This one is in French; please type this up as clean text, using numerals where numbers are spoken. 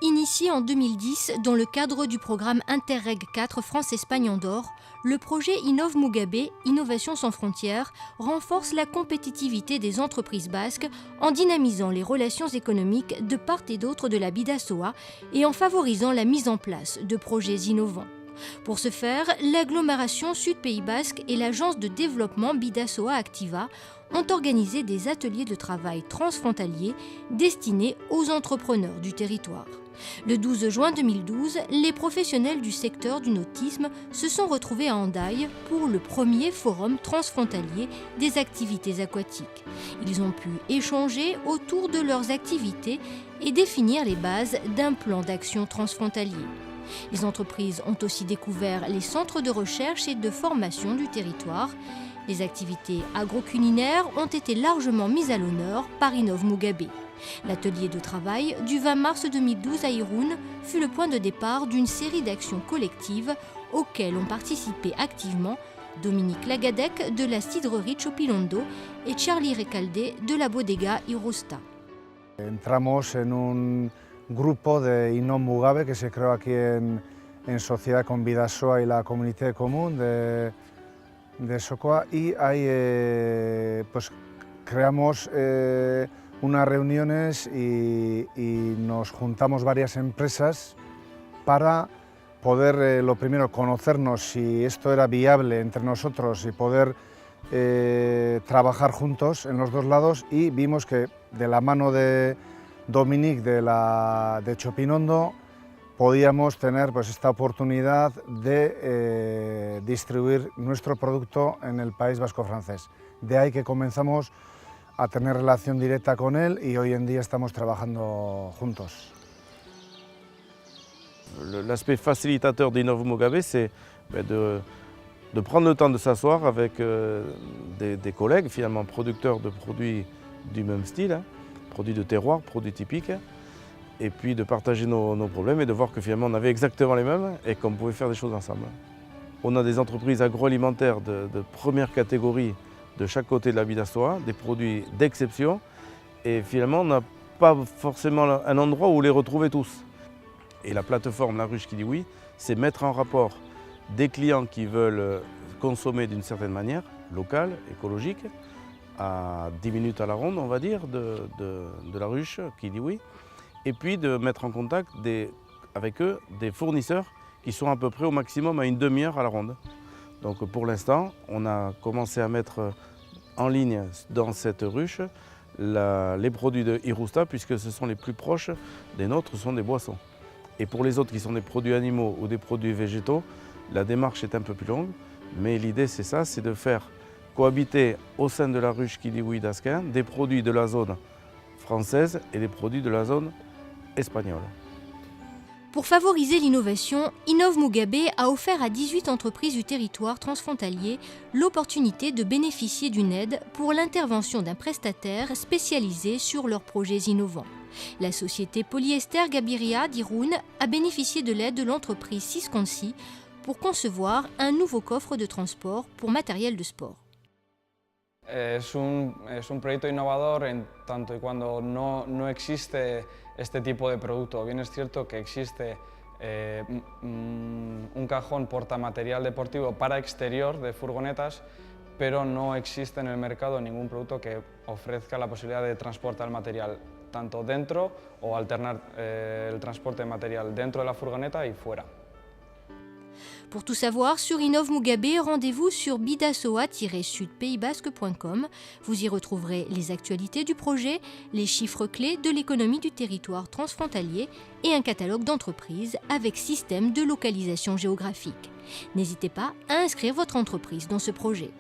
Initié en 2010 dans le cadre du programme Interreg 4 France-Espagne-Andorre, le projet Innov Mugabe, Innovation sans frontières, renforce la compétitivité des entreprises basques en dynamisant les relations économiques de part et d'autre de la Bidasoa et en favorisant la mise en place de projets innovants. Pour ce faire, l'agglomération Sud-Pays Basque et l'agence de développement Bidasoa Activa ont organisé des ateliers de travail transfrontaliers destinés aux entrepreneurs du territoire. Le 12 juin 2012, les professionnels du secteur du nautisme se sont retrouvés à Hendaye pour le premier forum transfrontalier des activités aquatiques. Ils ont pu échanger autour de leurs activités et définir les bases d'un plan d'action transfrontalier. Les entreprises ont aussi découvert les centres de recherche et de formation du territoire. Les activités agroculinaires ont été largement mises à l'honneur par Innov Mugabe. L'atelier de travail du 20 mars 2012 à Irún fut le point de départ d'une série d'actions collectives auxquelles ont participé activement Dominique Lagadec de la cidrerie Chopilondo et Charlie Recalde de la bodega Irusta. Entramos en un grupo de Innov Mugabe que se creó aquí en sociedad con Bidasoa y la Comunidad Común de Socoa, y ahí pues creamos unas reuniones y nos juntamos varias empresas para poder, lo primero, conocernos si esto era viable entre nosotros y poder trabajar juntos en los dos lados, y vimos que de la mano de Dominique de Chopinondo podíamos tener pues esta oportunidad de distribuir nuestro producto en el País Vasco francés. De ahí que comenzamos a tener relación directa con él y hoy en día estamos trabajando juntos. L'aspect facilitateur d'Innov Mugabe, c'est de prendre le temps de s'asseoir avec des collègues, finalement producteurs de produits du même style, hein, produits de terroir, produits typiques, et puis de partager nos problèmes et de voir que finalement on avait exactement les mêmes et qu'on pouvait faire des choses ensemble. On a des entreprises agroalimentaires de première catégorie de chaque côté de la Bidasoa, des produits d'exception, et finalement on n'a pas forcément un endroit où les retrouver tous. Et la plateforme La Ruche qui dit oui, c'est mettre en rapport des clients qui veulent consommer d'une certaine manière, locale, écologique, à 10 minutes à la ronde, on va dire, de La Ruche qui dit oui, et puis de mettre en contact avec eux des fournisseurs qui sont à peu près au maximum à une demi-heure à la ronde. Donc pour l'instant, on a commencé à mettre en ligne dans cette ruche les produits de Irusta, puisque ce sont les plus proches des nôtres, ce sont des boissons. Et pour les autres qui sont des produits animaux ou des produits végétaux, la démarche est un peu plus longue, mais l'idée c'est ça, c'est de faire cohabiter au sein de la ruche Kidiwi d'Asquin des produits de la zone française et des produits de la zone espagnole. Pour favoriser l'innovation, Innov Mugabe a offert à 18 entreprises du territoire transfrontalier l'opportunité de bénéficier d'une aide pour l'intervention d'un prestataire spécialisé sur leurs projets innovants. La société Polyester Gabiria d'Irún a bénéficié de l'aide de l'entreprise Sisconsi pour concevoir un nouveau coffre de transport pour matériel de sport. Es un proyecto innovador en tanto y cuando no existe este tipo de producto. Bien es cierto que existe un cajón portamaterial deportivo para exterior de furgonetas, pero no existe en el mercado ningún producto que ofrezca la posibilidad de transportar el material tanto dentro o alternar el transporte de material dentro de la furgoneta y fuera. Pour tout savoir sur Innov Mugabe, rendez-vous sur bidasoa-sudpaysbasque.com. Vous y retrouverez les actualités du projet, les chiffres clés de l'économie du territoire transfrontalier et un catalogue d'entreprises avec système de localisation géographique. N'hésitez pas à inscrire votre entreprise dans ce projet.